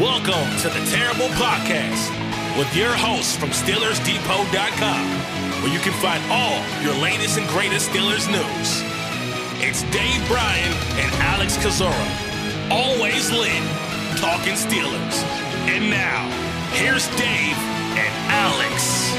Welcome to the Terrible Podcast with your hosts from SteelersDepot.com, where you can find all your latest and greatest Steelers news. It's Dave Bryan and Alex Kozora, always lit, talking Steelers. And now, here's Dave and Alex.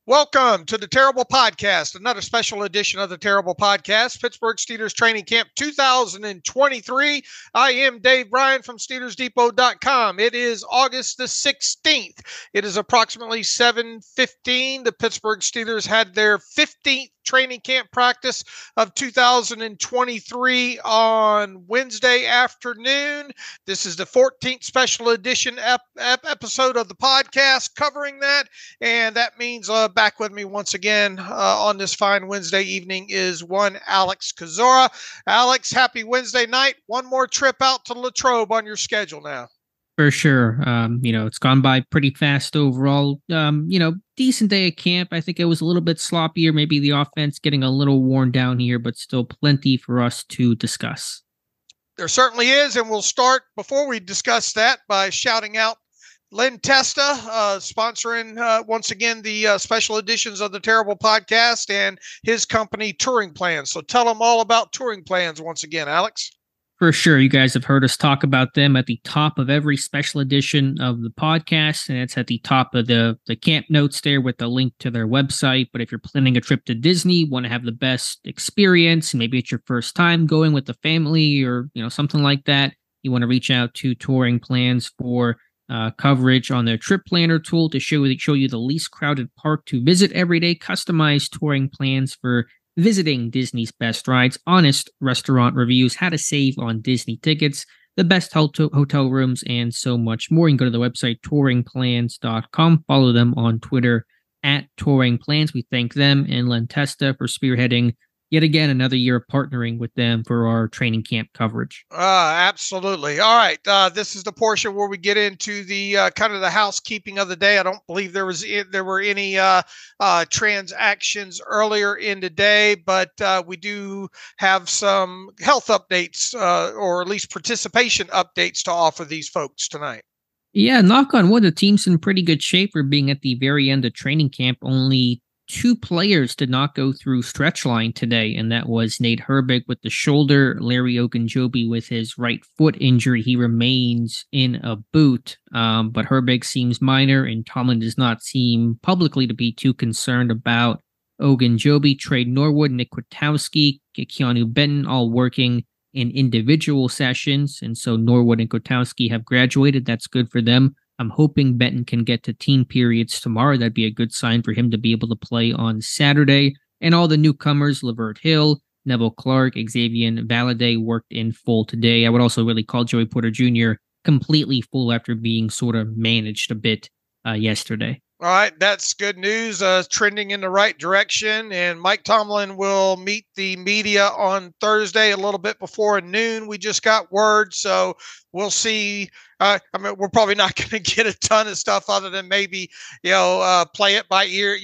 Welcome to the Terrible Podcast, another special edition of the Terrible Podcast, Pittsburgh Steelers Training Camp 2023. I am Dave Bryan from SteelersDepot.com. It is August the 16th. It is approximately 7:15. The Pittsburgh Steelers had their 15th training camp practice of 2023 on Wednesday afternoon. This is the 14th special edition episode of the podcast covering that, and that means back with me once again on this fine Wednesday evening is one Alex Kozora. Alex, happy Wednesday night. One more trip out to Latrobe on your schedule now. For sure. It's gone by pretty fast overall. Decent day at camp. I think it was a little bit sloppier. Maybe the offense getting a little worn down here, but still plenty for us to discuss. There certainly is, and we'll start, before we discuss that, by shouting out Len Testa, sponsoring once again the special editions of the Terrible Podcast and his company Touring Plans. So tell them all about Touring Plans once again, Alex. For sure. You guys have heard us talk about them at the top of every special edition of the podcast, and it's at the top of the camp notes there with the link to their website. But if you're planning a trip to Disney, want to have the best experience, maybe it's your first time going with the family or something like that, you want to reach out to Touring Plans for coverage on their trip planner tool to show you the least crowded park to visit every day, customized touring plans for visiting Disney's best rides, honest restaurant reviews, how to save on Disney tickets, the best hotel rooms, and so much more. You can go to the website touringplans.com. Follow them on Twitter at Touring Plans. We thank them and Len Testa for spearheading yet again another year of partnering with them for our training camp coverage. Absolutely. All right. This is the portion where we get into the kind of the housekeeping of the day. I don't believe there were any transactions earlier in the day, but we do have some health updates or at least participation updates to offer these folks tonight. Yeah, knock on wood, the team's in pretty good shape for being at the very end of training camp. Only 2 players did not go through stretch line today, and that was Nate Herbig with the shoulder, Larry Ogunjobi with his right foot injury. He remains in a boot, but Herbig seems minor, and Tomlin does not seem publicly to be too concerned about Ogunjobi. Trey Norwood, Nick Kwiatkowski, Keanu Benton, all working in individual sessions, and so Norwood and Kwiatkowski have graduated. That's good for them. I'm hoping Benton can get to team periods tomorrow. That'd be a good sign for him to be able to play on Saturday. And all the newcomers, Lavert Hill, Neville Clark, Xavier Valade, worked in full today. I would also really call Joey Porter Jr. completely full after being sort of managed a bit yesterday. All right, that's good news, trending in the right direction. And Mike Tomlin will meet the media on Thursday a little bit before noon. We just got word, so we'll see. We're probably not going to get a ton of stuff other than maybe, play it by ear,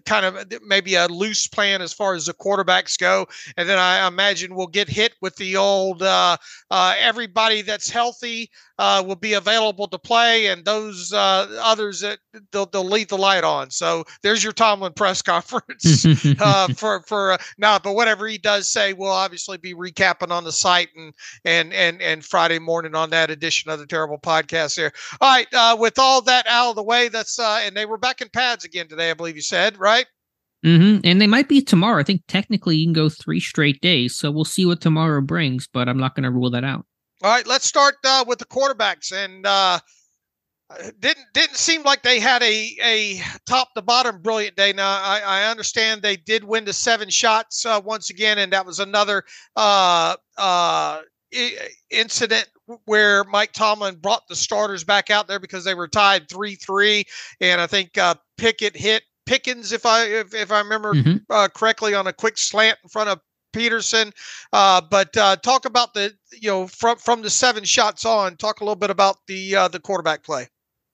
kind of maybe a loose plan as far as the quarterbacks go. And then I imagine we'll get hit with the old everybody that's healthy will be available to play, and those others that they'll leave the light on. So there's your Tomlin press conference for now. But whatever he does say, we'll obviously be recapping on the site and Friday morning on that edition of the Terrible Podcast here. All right, with all that out of the way, that's and they were back in pads again today, I believe you said, right? Mm-hmm. And they might be tomorrow. I think technically you can go 3 straight days, so we'll see what tomorrow brings, but I'm not going to rule that out. All right, let's start with the quarterbacks, and didn't seem like they had a top to bottom brilliant day. Now I understand they did win the 7 shots once again, and that was another incident where Mike Tomlin brought the starters back out there because they were tied 3-3, and I think Pickett hit Pickens, if I remember correctly, on a quick slant in front of Peterson. But talk about the from the 7 shots on. Talk a little bit about the quarterback play.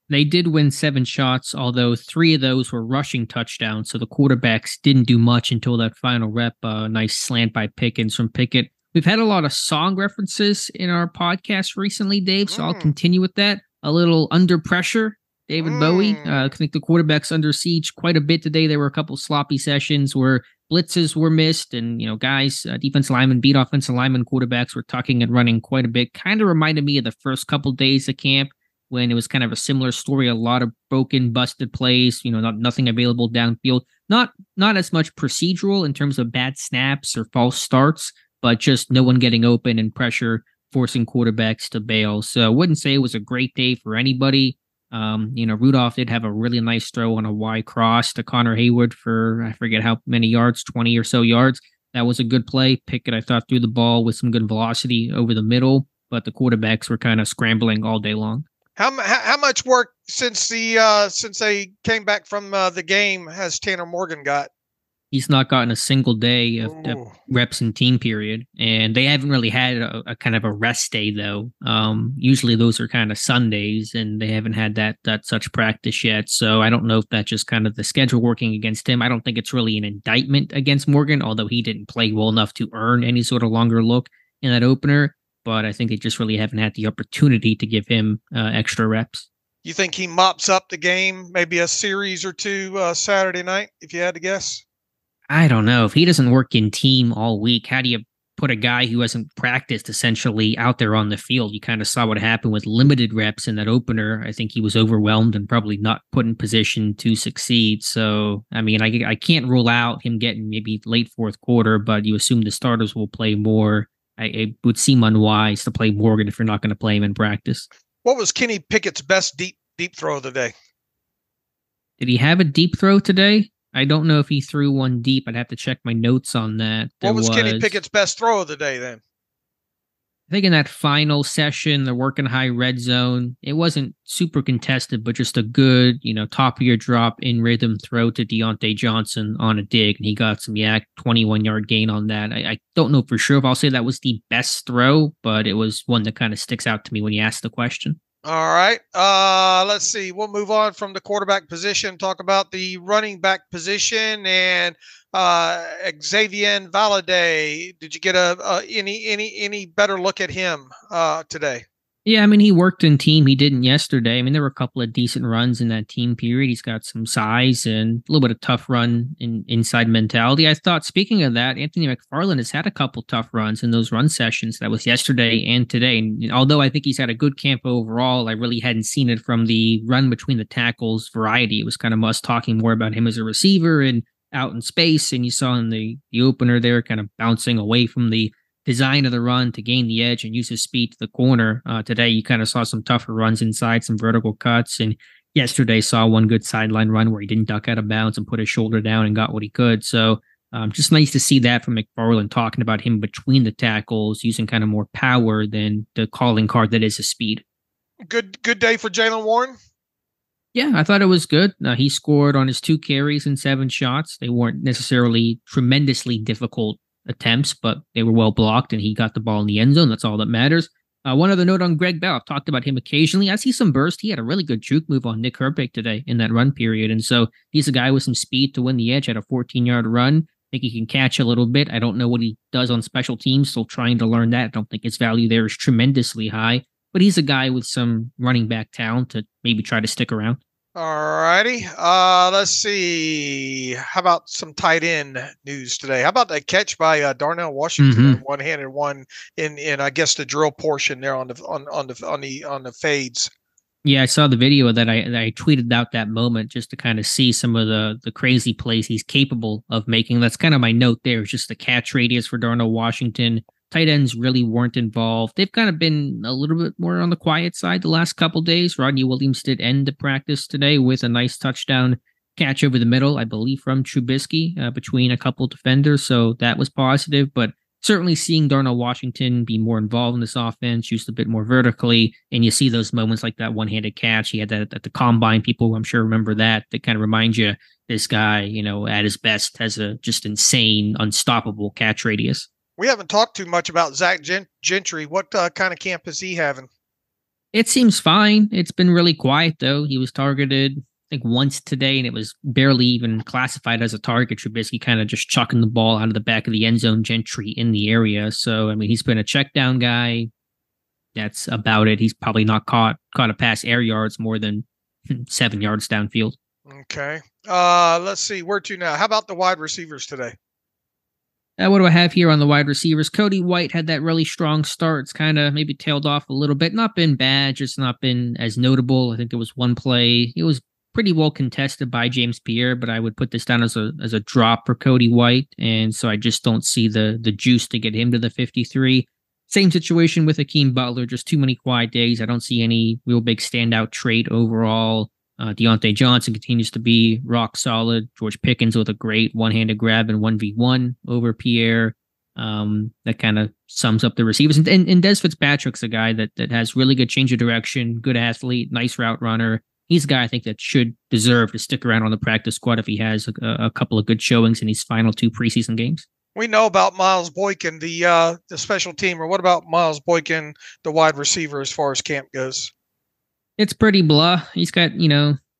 They did win 7 shots, although 3 of those were rushing touchdowns. So the quarterbacks didn't do much until that final rep. Nice slant by Pickens from Pickett. We've had a lot of song references in our podcast recently, Dave, so I'll continue with that. A little Under Pressure, David Bowie. I think the quarterback's under siege quite a bit today. There were a couple sloppy sessions where blitzes were missed and, guys, defensive linemen beat offensive linemen. Quarterbacks were tucking and running quite a bit. Kind of reminded me of the first couple days of camp when it was kind of a similar story. A lot of broken, busted plays, nothing available downfield. Not as much procedural in terms of bad snaps or false starts, but just no one getting open and pressure forcing quarterbacks to bail. So I wouldn't say it was a great day for anybody. Rudolph did have a really nice throw on a wide cross to Connor Hayward for, I forget how many yards, 20 or so yards. That was a good play. Pickett, I thought, threw the ball with some good velocity over the middle, but the quarterbacks were kind of scrambling all day long. How much work since they came back from the game has Tanner Morgan got? He's not gotten a single day of reps and team period, and they haven't really had a kind of a rest day though. Usually those are kind of Sundays, and they haven't had that such practice yet. So I don't know if that's just kind of the schedule working against him. I don't think it's really an indictment against Morgan, although he didn't play well enough to earn any sort of longer look in that opener. But I think they just really haven't had the opportunity to give him extra reps. You think he mops up the game, maybe a series or two Saturday night, if you had to guess? I don't know. If he doesn't work in team all week, how do you put a guy who hasn't practiced essentially out there on the field? You kind of saw what happened with limited reps in that opener. I think he was overwhelmed and probably not put in position to succeed. So, I mean, I can't rule out him getting maybe late fourth quarter, but you assume the starters will play more. It would seem unwise to play Morgan if you're not going to play him in practice. What was Kenny Pickett's best deep throw of the day? Did he have a deep throw today? I don't know if he threw one deep. I'd have to check my notes on that. What was Kenny Pickett's best throw of the day then? I think in that final session, the working high red zone, it wasn't super contested, but just a good, top of your drop in rhythm throw to Deontay Johnson on a dig. And he got some 21-yard gain on that. I don't know for sure if I'll say that was the best throw, but it was one that kind of sticks out to me when you ask the question. All right. Let's see. We'll move on from the quarterback position, talk about the running back position and Xavier Valade. Did you get any better look at him today? Yeah, I mean, he worked in team. He didn't yesterday. I mean, there were a couple of decent runs in that team period. He's got some size and a little bit of tough run in inside mentality. I thought, speaking of that, Anthony McFarland has had a couple tough runs in those run sessions. That was yesterday and today. And although I think he's had a good camp overall, I really hadn't seen it from the run between the tackles variety. It was kind of us talking more about him as a receiver and out in space. And you saw in the opener there kind of bouncing away from the design of the run to gain the edge and use his speed to the corner. Today, you kind of saw some tougher runs inside, some vertical cuts. And yesterday saw one good sideline run where he didn't duck out of bounds and put his shoulder down and got what he could. So just nice to see that from McFarland, talking about him between the tackles, using kind of more power than the calling card that is his speed. Good day for Jaylen Warren. Yeah, I thought it was good. He scored on his 2 carries and 7 shots. They weren't necessarily tremendously difficult attempts, but they were well blocked, and he got the ball in the end zone. That's all that matters. One other note on Greg Bell. I've talked about him occasionally. I see some burst. He had a really good juke move on Nick Herbig today in that run period, and so he's a guy with some speed to win the edge. Had a 14-yard run. I think he can catch a little bit. I don't know what he does on special teams. Still trying to learn that. I don't think his value there is tremendously high, but he's a guy with some running back talent to maybe try to stick around. All righty. Let's see. How about some tight end news today? How about that catch by Darnell Washington, one-handed one in I guess the drill portion there on the fades. Yeah, I saw the video that I tweeted out that moment just to kind of see some of the crazy plays he's capable of making. That's kind of my note there. It's just the catch radius for Darnell Washington. Tight ends really weren't involved. They've kind of been a little bit more on the quiet side the last couple days. Rodney Williams did end the practice today with a nice touchdown catch over the middle, I believe, from Trubisky between a couple defenders. So that was positive. But certainly seeing Darnell Washington be more involved in this offense, used a bit more vertically, and you see those moments like that one-handed catch. He had that at the combine. People, I'm sure, remember that. That kind of remind you this guy, at his best, has a just insane, unstoppable catch radius. We haven't talked too much about Zach Gentry. What kind of camp is he having? It seems fine. It's been really quiet, though. He was targeted, I think, once today, and it was barely even classified as a target. You're basically kind of just chucking the ball out of the back of the end zone, Gentry in the area. So, I mean, he's been a check down guy. That's about it. He's probably not caught a pass air yards more than 7 yards downfield. Okay. Let's see. Where to now? How about the wide receivers today? What do I have here on the wide receivers? Cody White had that really strong start. It's kind of maybe tailed off a little bit. Not been bad, just not been as notable. I think it was one play. It was pretty well contested by James Pierre, but I would put this down as a drop for Cody White. And so I just don't see the juice to get him to the 53. Same situation with Hakeem Butler, just too many quiet days. I don't see any real big standout trait overall. Deontay Johnson continues to be rock solid. George Pickens with a great one-handed grab and 1v1 over Pierre. That kind of sums up the receivers. And Des Fitzpatrick's a guy that has really good change of direction, good athlete, nice route runner. He's a guy I think that should deserve to stick around on the practice squad if he has a couple of good showings in these final 2 preseason games. We know about Miles Boykin, the special teamer. What about Miles Boykin, the wide receiver, as far as camp goes? It's pretty blah. He's got,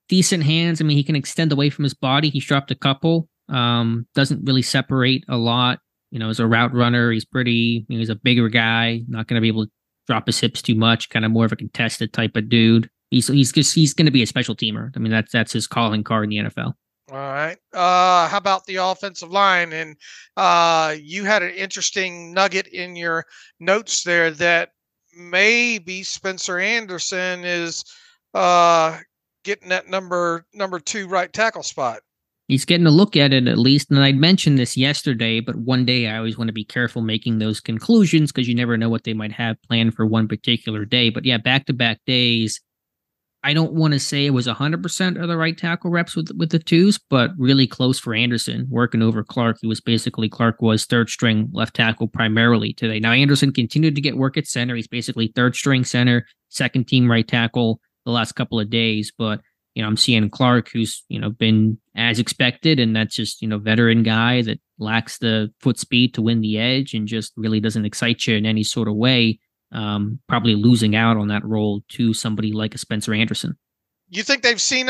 decent hands. I mean, he can extend away from his body. He's dropped a couple. Doesn't really separate a lot. As a route runner, he's pretty, he's a bigger guy, not going to be able to drop his hips too much, kind of more of a contested type of dude. He's going to be a special teamer. I mean, that's his calling card in the NFL. All right. How about the offensive line? And you had an interesting nugget in your notes there that maybe Spencer Anderson is getting that number 2 right tackle spot. He's getting a look at it at least. And I'd mentioned this yesterday, but one day I always want to be careful making those conclusions because you never know what they might have planned for one particular day. But yeah, back-to-back days. I don't want to say it was 100% of the right tackle reps with the 2s, but really close for Anderson, working over Clark. Clark was third string left tackle primarily today. Now, Anderson continued to get work at center. He's basically third string center, second team right tackle the last couple of days. But, I'm seeing Clark, who's, been as expected, and that's just, veteran guy that lacks the foot speed to win the edge and just really doesn't excite you in any sort of way. Probably losing out on that role to somebody like a Spencer Anderson. You think they've seen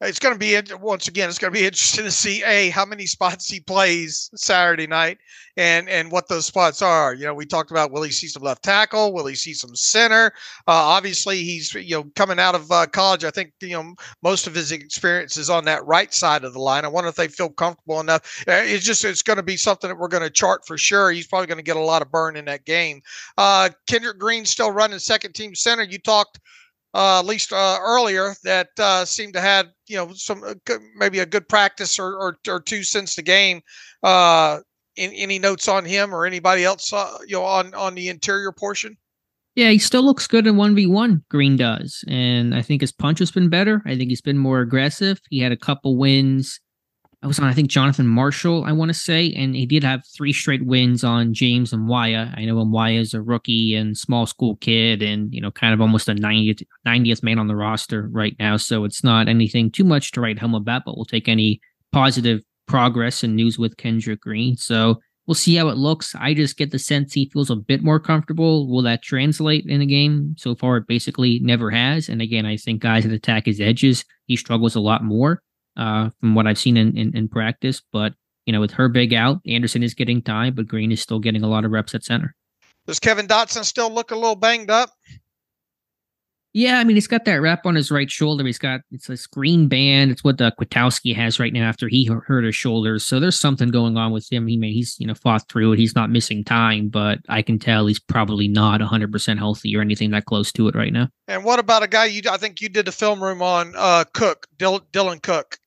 it's going to be, once again, it's going to be interesting to see how many spots he plays Saturday night and what those spots are. We talked about, will he see some left tackle? Will he see some center? Obviously he's, coming out of college. I think, most of his experience is on that right side of the line. I wonder if they feel comfortable enough. It's going to be something that we're going to chart for sure. He's probably going to get a lot of burn in that game. Kendrick Green still running second team center. You talked, at least earlier, that seemed to have some maybe a good practice or 2 since the game. Any notes on him or anybody else on the interior portion? Yeah, he still looks good in 1v1. Green does, and I think his punch has been better. I think he's been more aggressive. He had a couple wins. I was on, I think, Jonathan Marshall, I want to say, and he did have 3 straight wins on James Mwaya. I know Mwaya is a rookie and small school kid and, kind of almost a 90th man on the roster right now. So it's not anything too much to write home about, but we'll take any positive progress and news with Kendrick Green. So we'll see how it looks. I just get the sense he feels a bit more comfortable. Will that translate in the game? So far, it basically never has. And again, I think guys that attack his edges, he struggles a lot more. From what I've seen in practice. But, with Herbig out, Anderson is getting time, but Green is still getting a lot of reps at center. Does Kevin Dotson still look a little banged up? Yeah, I mean, he's got that wrap on his right shoulder. It's this green band. It's what Kwiatkowski has right now after he hurt his shoulders. So there's something going on with him. He's fought through it. He's not missing time, but I can tell he's probably not 100% healthy or anything that close to it right now. And what about a guy I think you did the film room on, Cook, Dylan Cook?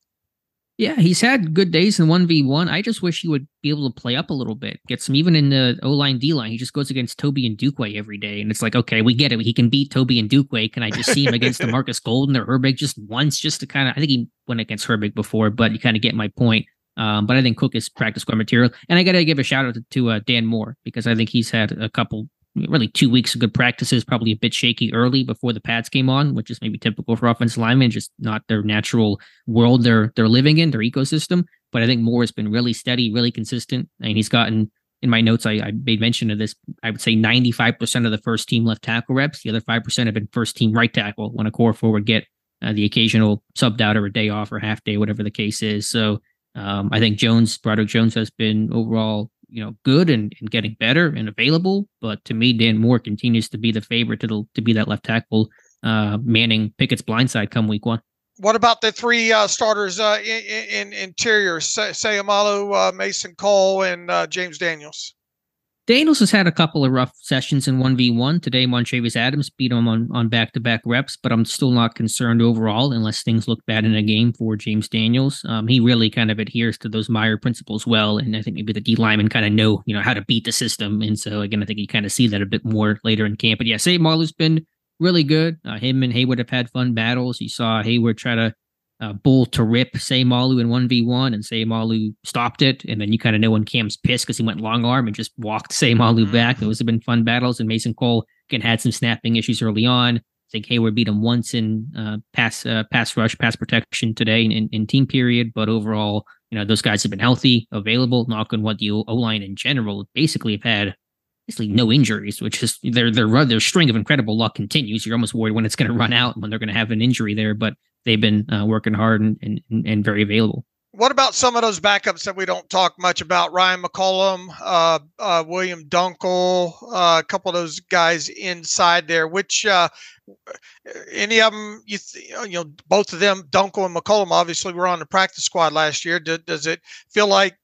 Yeah, he's had good days in 1v1. I just wish he would be able to play up a little bit, get some, even in the O-line, D-line. He just goes against Toby and Dukeway every day. And it's like, okay, we get it. He can beat Toby and Dukeway. Can I just see him against DeMarcus Golden or Herbig just once, just to kind of, I think he went against Herbig before, but you kind of get my point. But I think Cook is practice squad material. And I got to give a shout out to Dan Moore, because I think he's had a couple, really 2 weeks of good practices, probably a bit shaky early before the pads came on, which is maybe typical for offensive linemen, just not their natural world they're living in, their ecosystem. But I think Moore has been really steady, really consistent, and he's gotten in my notes, I made mention of this. I would say 95% of the first team left tackle reps. The other 5% have been first team right tackle when a core forward get the occasional subbed out or a day off or half day, whatever the case is. So I think Broderick Jones has been overall, good and getting better and available. But to me, Dan Moore continues to be the favorite to be that left tackle, manning Pickett's blindside come week 1. What about the three starters in interior? Sayamalu, Mason Cole, and James Daniels. Daniels has had a couple of rough sessions in 1v1. Today, Montravius Adams beat him on back-to-back reps, but I'm still not concerned overall unless things look bad in a game for James Daniels. He really kind of adheres to those Meyer principles well, and I think maybe the D linemen kind of know, how to beat the system. And so, again, I think you kind of see that a bit more later in camp. But yeah, Sayamalu's been really good. Him and Hayward have had fun battles. You saw Hayward try to bull to rip Sayamalu in 1v1, and Sayamalu stopped it. And then you kind of know when Cam's pissed because he went long arm and just walked Sayamalu back. Those have been fun battles. And Mason Cole, again, had some snapping issues early on. I think Hayward beat him once in pass rush, pass protection today in team period. But overall, those guys have been healthy, available. Knock on wood, the O-line in general basically have had no injuries, which is their string of incredible luck continues. You're almost worried when it's going to run out, when they're going to have an injury there, but they've been working hard and very available. What about some of those backups that we don't talk much about? Ryan McCollum, William Dunkel, a couple of those guys inside there. Which any of them? Both of them, Dunkel and McCollum, obviously were on the practice squad last year. Does it feel like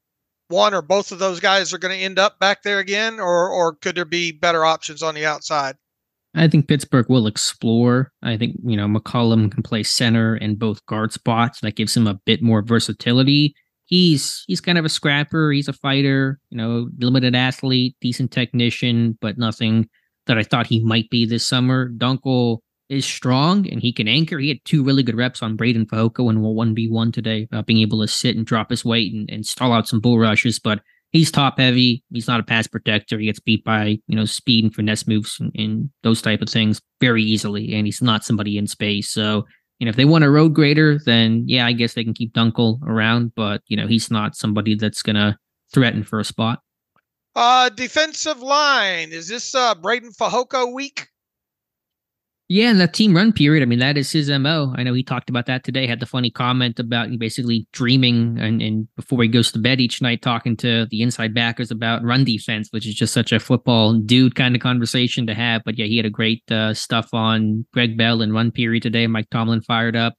one or both of those guys are going to end up back there again, or could there be better options on the outside? I think Pittsburgh will explore. I think, McCollum can play center and both guard spots. That gives him a bit more versatility. He's kind of a scrapper. He's a fighter, limited athlete, decent technician, but nothing that I thought he might be this summer. Dunkel is strong and he can anchor. He had 2 really good reps on Braden Fehoko in 1v1 today, being able to sit and drop his weight and stall out some bull rushes, but he's top heavy. He's not a pass protector. He gets beat by, speed and finesse moves and those type of things very easily. And he's not somebody in space. So, if they want a road grader, then yeah, I guess they can keep Dunkel around, but he's not somebody that's going to threaten for a spot. Defensive line. Is this Braden Fehoko week? Yeah, and that team run period, that is his MO. I know he talked about that today, had the funny comment about basically dreaming and before he goes to bed each night talking to the inside backers about run defense, which is just such a football dude kind of conversation to have. But yeah, he had a great stuff on Greg Bell and run period today. Mike Tomlin fired up.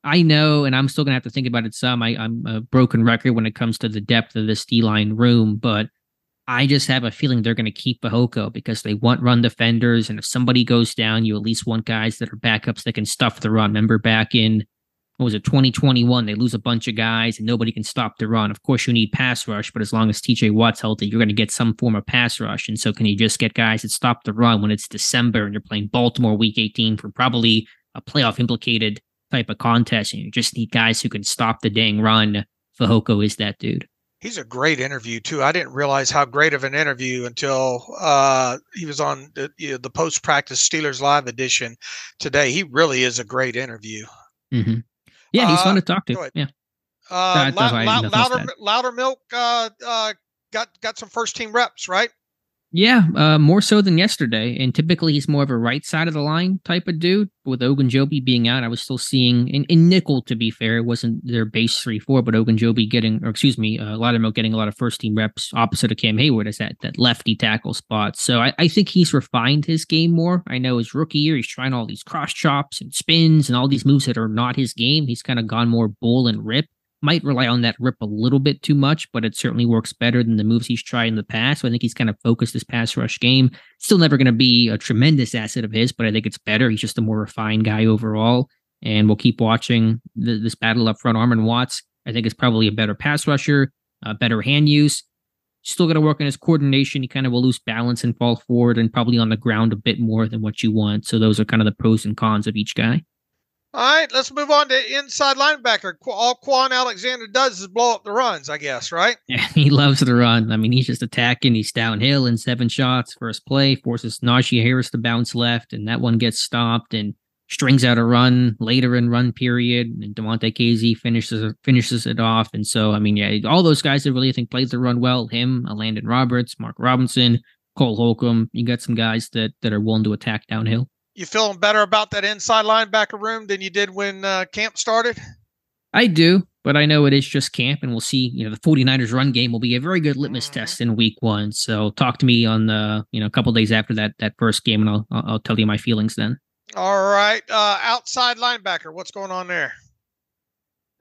I know, and I'm still going to have to think about it some. I'm a broken record when it comes to the depth of this D-line room, but I just have a feeling they're going to keep Fehoko because they want run defenders. And if somebody goes down, you at least want guys that are backups that can stuff the run. Remember back in, 2021, they lose a bunch of guys and nobody can stop the run. Of course, you need pass rush, but as long as TJ Watt's healthy, you're going to get some form of pass rush. And so can you just get guys that stop the run when it's December and you're playing Baltimore week 18 for probably a playoff implicated type of contest? And you just need guys who can stop the dang run. Fehoko is that dude. He's a great interview too. I didn't realize how great of an interview until he was on the post-practice Steelers Live edition today. He really is a great interview. Mm-hmm. Yeah, he's fun to talk to. Yeah. Loudermilk got some first team reps, right? Yeah, more so than yesterday. And typically he's more of a right side of the line type of dude. With Ogunjobi being out, I was still seeing in nickel, to be fair, it wasn't their base 3-4, but Ogunjobi Loudermilk getting a lot of first team reps opposite of Cam Hayward as that lefty tackle spot. So I think he's refined his game more. I know his rookie year, he's trying all these cross chops and spins and all these moves that are not his game. He's kind of gone more bull and rip. Might rely on that rip a little bit too much, but it certainly works better than the moves he's tried in the past. So I think he's kind of focused his pass rush game. Still never going to be a tremendous asset of his, but I think it's better. He's just a more refined guy overall. And we'll keep watching this battle up front. Armon Watts, I think, is probably a better pass rusher, better hand use. Still got to work on his coordination. He kind of will lose balance and fall forward and probably on the ground a bit more than what you want. So those are kind of the pros and cons of each guy. All right, let's move on to inside linebacker. All Quan Alexander does is blow up the runs, I guess, right? Yeah, he loves the run. He's just attacking. He's downhill in 7 shots. First play forces Najee Harris to bounce left, and that one gets stopped. And strings out a run later in run period, and Devontae Casey finishes it off. And so, I mean, yeah, all those guys that really, I think, played the run well. Him, Landon Roberts, Mark Robinson, Cole Holcomb. You got some guys that are willing to attack downhill. You feeling better about that inside linebacker room than you did when camp started? I do, but I know it is just camp, and we'll see. The 49ers run game will be a very good litmus test in week 1. So talk to me on the, a couple days after that first game, and I'll tell you my feelings then. All right. Outside linebacker, what's going on there?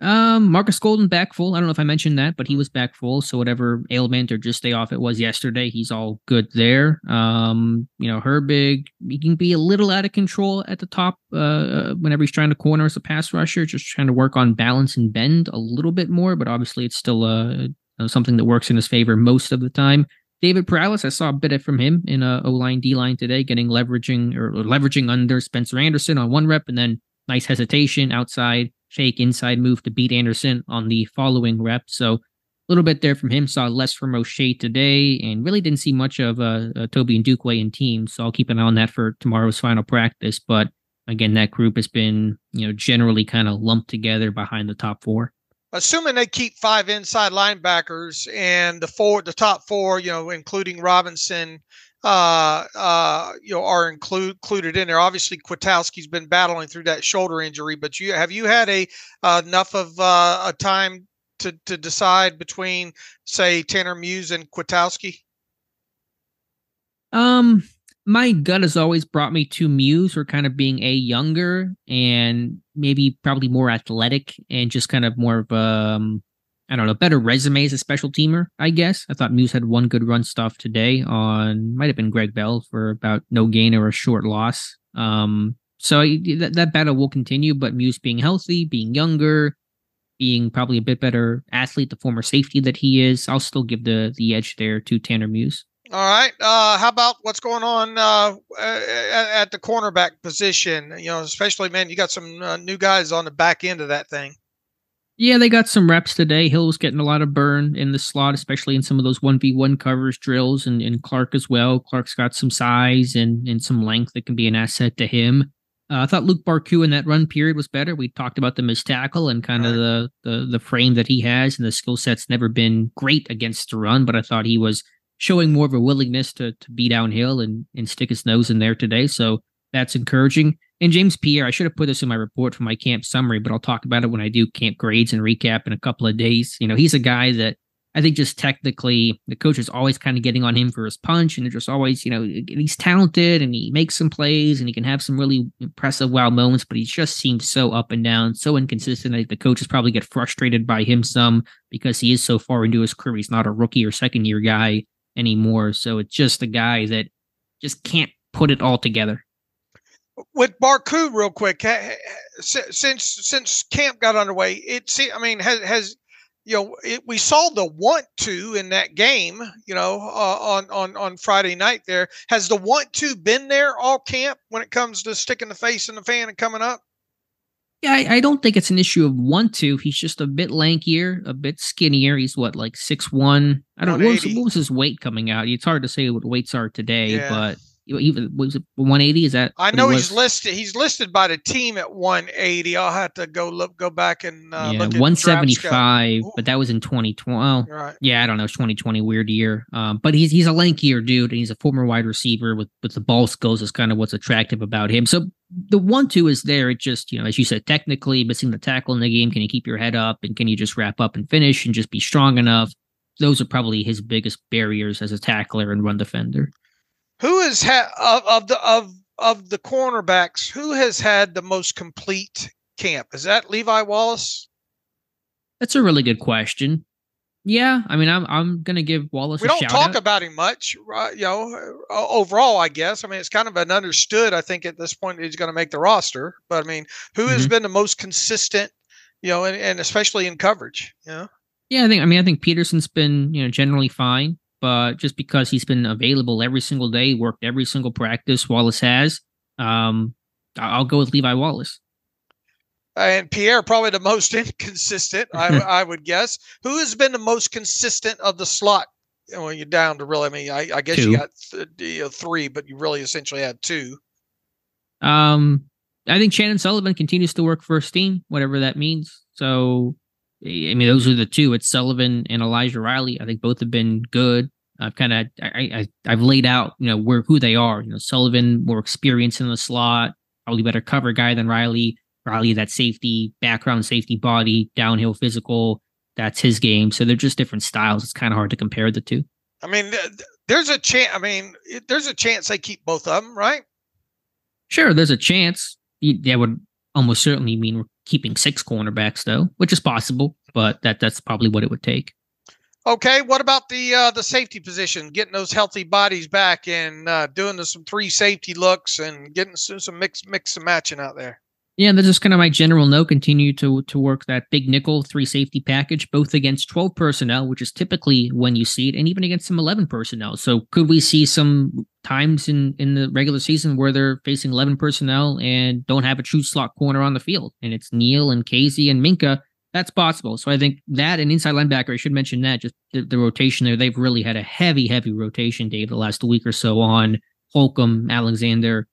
Marcus Golden back full. I don't know if I mentioned that, but he was back full. So whatever ailment or just day off it was yesterday, he's all good there. Herbig, he can be a little out of control at the top whenever he's trying to corner as a pass rusher, just trying to work on balance and bend a little bit more, but obviously it's still something that works in his favor most of the time. David Perales, I saw a bit from him in O-line, D-line today, leveraging under Spencer Anderson on one rep, and then nice hesitation outside, fake inside move to beat Anderson on the following rep. So a little bit there from him. Saw less from O'Shea today, and really didn't see much of Toby and Dukeway in team. So I'll keep an eye on that for tomorrow's final practice. But again, that group has been generally kind of lumped together behind the top 4. Assuming they keep 5 inside linebackers and the top 4, including Robinson, are included in there. Obviously, Kwiatkowski's been battling through that shoulder injury, but have you had enough of a time to decide between, say, Tanner Muse and Kwiatkowski? My gut has always brought me to Muse for kind of being younger and maybe probably more athletic and just kind of more of better resume as a special teamer, I guess. I thought Muse had one good run stuff today might have been Greg Bell for about no gain or a short loss. So that battle will continue, but Muse being healthy, being younger, being probably a bit better athlete, the former safety that he is, I'll still give the edge there to Tanner Muse. All right. How about what's going on at the cornerback position? Especially, man, you got some new guys on the back end of that thing. Yeah, they got some reps today. Hill was getting a lot of burn in the slot, especially in some of those 1v1 covers drills, and Clark as well. Clark's got some size and some length that can be an asset to him. I thought Luke Barku in that run period was better. We talked about them as tackle and kind of the frame that he has, and the skill set's never been great against the run, but I thought he was showing more of a willingness to be downhill and stick his nose in there today. So that's encouraging. And James Pierre, I should have put this in my report for my camp summary, but I'll talk about it when I do camp grades and recap in a couple of days. He's a guy that I think just technically the coach is always kind of getting on him for his punch, and they're just always, he's talented and he makes some plays and he can have some really impressive wow moments, but he just seems so up and down, so inconsistent. I think the coaches probably get frustrated by him some because he is so far into his career. He's not a rookie or second year guy anymore. So it's just a guy that just can't put it all together. With Barku, real quick, since camp got underway, we saw the want to in that game, on Friday night there. Has the want to been there all camp when it comes to sticking the face in the fan and coming up? Yeah, I don't think it's an issue of want to. He's just a bit lankier, a bit skinnier. He's like 6'1". I don't know. What was his weight coming out? It's hard to say what weights are today, but even was it 180? Is that? I know he's listed. He's listed by the team at 180. I'll have to go back and look at 175, but that was in 2020. Well, right. Yeah, I don't know. 2020, weird year. But he's a lankier dude, and he's a former wide receiver with the ball skills is kind of what's attractive about him. So the 1-2 is there. It just, as you said, technically missing the tackle in the game. Can you keep your head up, and can you just wrap up and finish and just be strong enough? Those are probably his biggest barriers as a tackler and run defender. Who has had of the cornerbacks? Who has had the most complete camp? Is that Levi Wallace? That's a really good question. Yeah, I mean, I'm gonna give Wallace. We don't talk about him much, right? Overall, I guess. I mean, it's kind of an understood. I think at this point he's going to make the roster. But I mean, who has been the most consistent? And especially in coverage. Yeah, I think Peterson's been generally fine. But just because he's been available every single day, worked every single practice, Wallace has, I'll go with Levi Wallace. And Pierre, probably the most inconsistent, I would guess. Who has been the most consistent of the slot? When you're down to really, I guess 2. You got 3, but you really essentially had 2. I think Shannon Sullivan continues to work first team, whatever that means. So, I mean, those are the two. It's Sullivan and Elijah Riley. I think both have been good. I've laid out, who they are. Sullivan, more experience in the slot, probably better cover guy than Riley. Riley, that safety, background safety body, downhill physical. That's his game. So they're just different styles. It's kind of hard to compare the two. I mean, there's a chance. I mean, there's a chance they keep both of them, right? Sure, there's a chance. That would almost certainly mean we're keeping 6 cornerbacks, though, which is possible, but that's probably what it would take. Okay, what about the safety position? Getting those healthy bodies back and doing some 3 safety looks and getting some mix and matching out there. Yeah, that's just kind of my general note. Continue to work that big nickel 3 safety package, both against 12 personnel, which is typically when you see it, and even against some 11 personnel. So could we see some times in the regular season where they're facing 11 personnel and don't have a true slot corner on the field, and it's Neal and Casey and Minka? That's possible. So I think that and inside linebacker, I should mention that, just the rotation there. They've really had a heavy rotation, Dave, the last week or so on Holcomb, Alexander,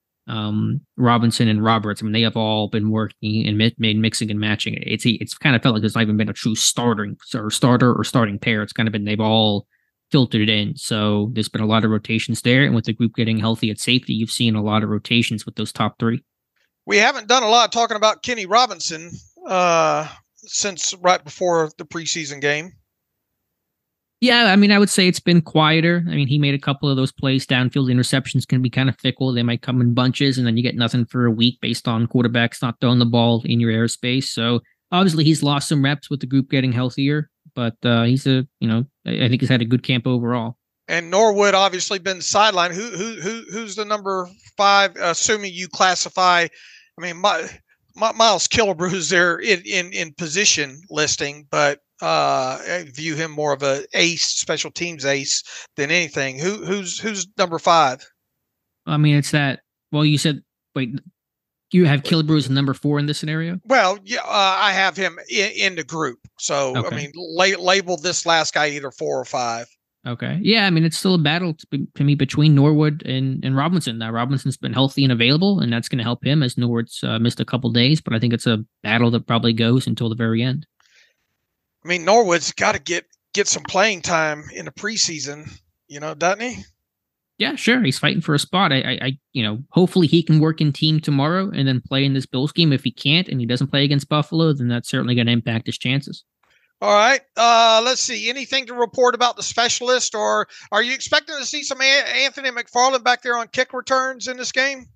Robinson, and Roberts. I mean, they have all been working and made mixing and matching. It's kind of felt like there's not even been a true starter or starting pair. It's kind of been, they've all filtered in. So there's been a lot of rotations there. And with the group getting healthy at safety, you've seen a lot of rotations with those top 3. We haven't done a lot talking about Kenny Robinson since right before the preseason game. Yeah, I mean, I would say it's been quieter. I mean, he made a couple of those plays. Downfield interceptions can be kind of fickle. They might come in bunches, and then you get nothing for a week based on quarterbacks not throwing the ball in your airspace. So obviously he's lost some reps with the group getting healthier, but I think he's had a good camp overall. And Norwood obviously been sidelined. Who's the number 5? Assuming you classify, I mean, Miles Killebrew is there in position listing, but I view him more of a ace, special teams ace than anything. Who's number 5? I mean, it's that. Well, you said, wait, you have Killebrew as number 4 in this scenario? Well, yeah, I have him in the group. So, okay. I mean, label this last guy either 4 or 5. Okay. Yeah, I mean, it's still a battle to me between Norwood and Robinson. Now, Robinson's been healthy and available, and that's going to help him as Norwood's missed a couple days. But I think it's a battle that probably goes until the very end. I mean, Norwood's got to get some playing time in the preseason, doesn't he? Yeah, sure. He's fighting for a spot. I hopefully he can work in team tomorrow and then play in this Bills game. If he can't and he doesn't play against Buffalo, then that's certainly going to impact his chances. All right. Let's see. Anything to report about the specialist, or are you expecting to see some Anthony McFarland back there on kick returns in this game?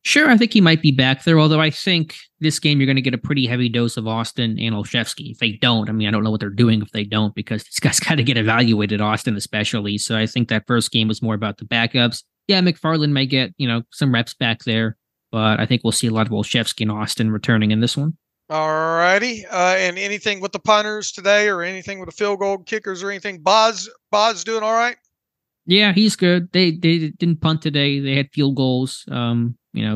Sure, I think he might be back there, although I think this game you're going to get a pretty heavy dose of Austin and Olszewski. If they don't, I mean, I don't know what they're doing if they don't, because these guys got to get evaluated, Austin especially. So I think that first game was more about the backups. Yeah, McFarland may get, some reps back there, but I think we'll see a lot of Olszewski and Austin returning in this one. All righty. And anything with the punters today, or anything with the field goal kickers or anything? Boz doing all right? Yeah, he's good. They didn't punt today. They had field goals.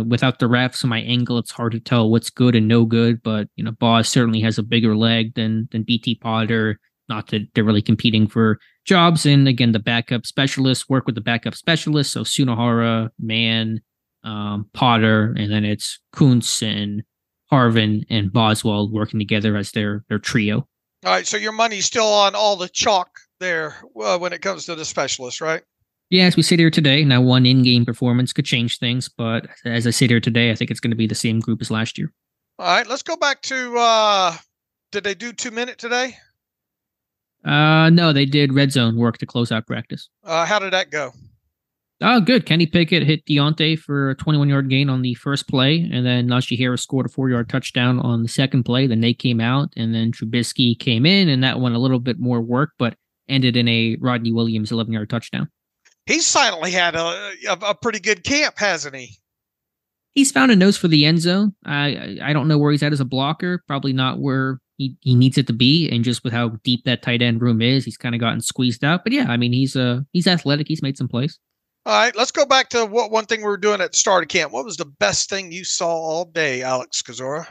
Without the refs on my angle, it's hard to tell what's good and no good. But Boz certainly has a bigger leg than BT Potter. Not that they're really competing for jobs. And again, the backup specialists work with the backup specialists. So Sunahara, Mann, Potter, and then it's Kuntz and Harvin and Boswell working together as their trio. All right, so your money's still on all the chalk there when it comes to the specialists, right? Yeah, as we sit here today, now one in-game performance could change things, but as I sit here today, I think it's going to be the same group as last year. All right, let's go back to, did they do 2-minute today? No, they did red zone work to close out practice. How did that go? Oh, good. Kenny Pickett hit Deontay for a 21-yard gain on the first play, and then Najee Harris scored a 4-yard touchdown on the second play. Then they came out, and then Trubisky came in, and that one a little bit more work, but ended in a Rodney Williams 11-yard touchdown. He's silently had a pretty good camp, hasn't he? He's found a nose for the end zone. I don't know where he's at as a blocker. Probably not where he needs it to be, and just with how deep that tight end room is, he's kind of gotten squeezed out. But yeah, I mean, he's athletic. He's made some plays. All right, let's go back to one thing we were doing at the start of camp. What was the best thing you saw all day, Alex Kozora?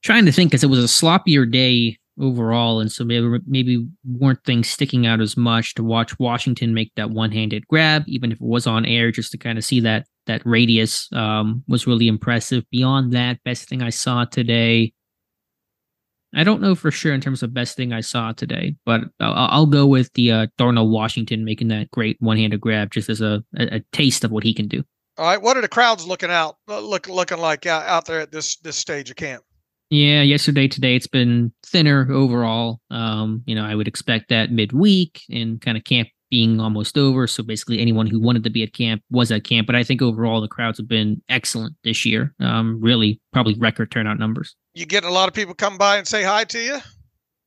Trying to think, because it was a sloppier day overall, and so maybe weren't things sticking out as much to watch Washington make that one-handed grab, even if it was on air, just to kind of see that radius was really impressive. Beyond that, best thing I saw today, I don't know for sure in terms of best thing I saw today, but I'll go with the Darnell Washington making that great one-handed grab just as a taste of what he can do. All right, what are the crowds looking like out there at this stage of camp? Yeah, today it's been thinner overall. I would expect that midweek and kind of camp being almost over. So basically anyone who wanted to be at camp was at camp. But I think overall the crowds have been excellent this year. Really probably record turnout numbers. You getting a lot of people come by and say hi to you?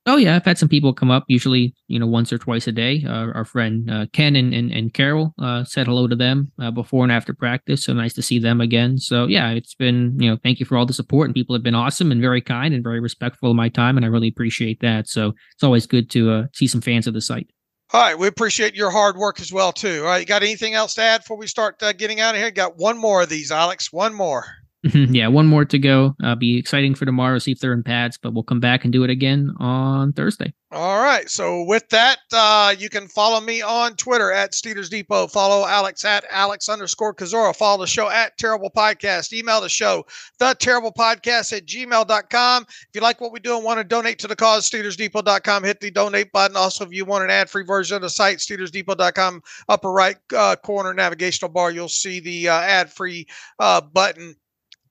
Oh yeah, I've had some people come up, usually, once or twice a day. Our friend Ken and Carol said hello to them before and after practice. So nice to see them again. So yeah, it's been, thank you for all the support, and people have been awesome and very kind and very respectful of my time, and I really appreciate that. So it's always good to see some fans of the site. All right, we appreciate your hard work as well too. All right, you got anything else to add before we start getting out of here? Got one more of these, Alex. One more. Yeah, one more to go. Be exciting for tomorrow, see if they're in pads, but we'll come back and do it again on Thursday. All right. So with that, you can follow me on Twitter at Steelers Depot. Follow Alex at Alex_Kozora. Follow the show at Terrible Podcast. Email the show, theterriblepodcast@gmail.com. If you like what we do and want to donate to the cause, SteelersDepot.com. Hit the donate button. Also, if you want an ad-free version of the site, SteelersDepot.com. Upper right corner navigational bar, you'll see the ad-free button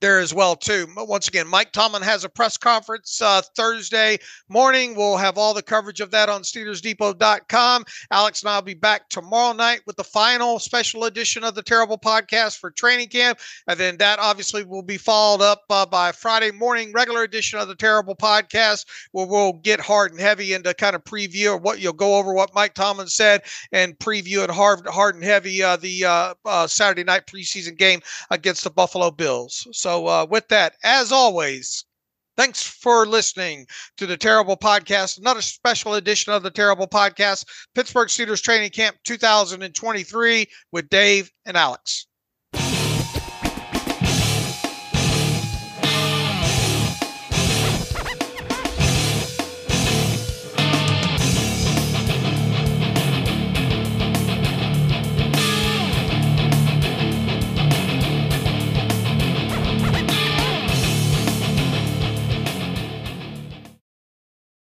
there as well too. Once again, Mike Tomlin has a press conference Thursday morning. We'll have all the coverage of that on SteelersDepot.com. Alex and I will be back tomorrow night with the final special edition of the Terrible Podcast for training camp, and then that obviously will be followed up by Friday morning regular edition of the Terrible Podcast, where we'll get hard and heavy into kind of preview, or what you'll go over what Mike Tomlin said, and preview it hard and heavy the Saturday night preseason game against the Buffalo Bills. So with that, as always, thanks for listening to the Terrible Podcast, another special edition of the Terrible Podcast, Pittsburgh Steelers Training Camp 2023 with Dave and Alex.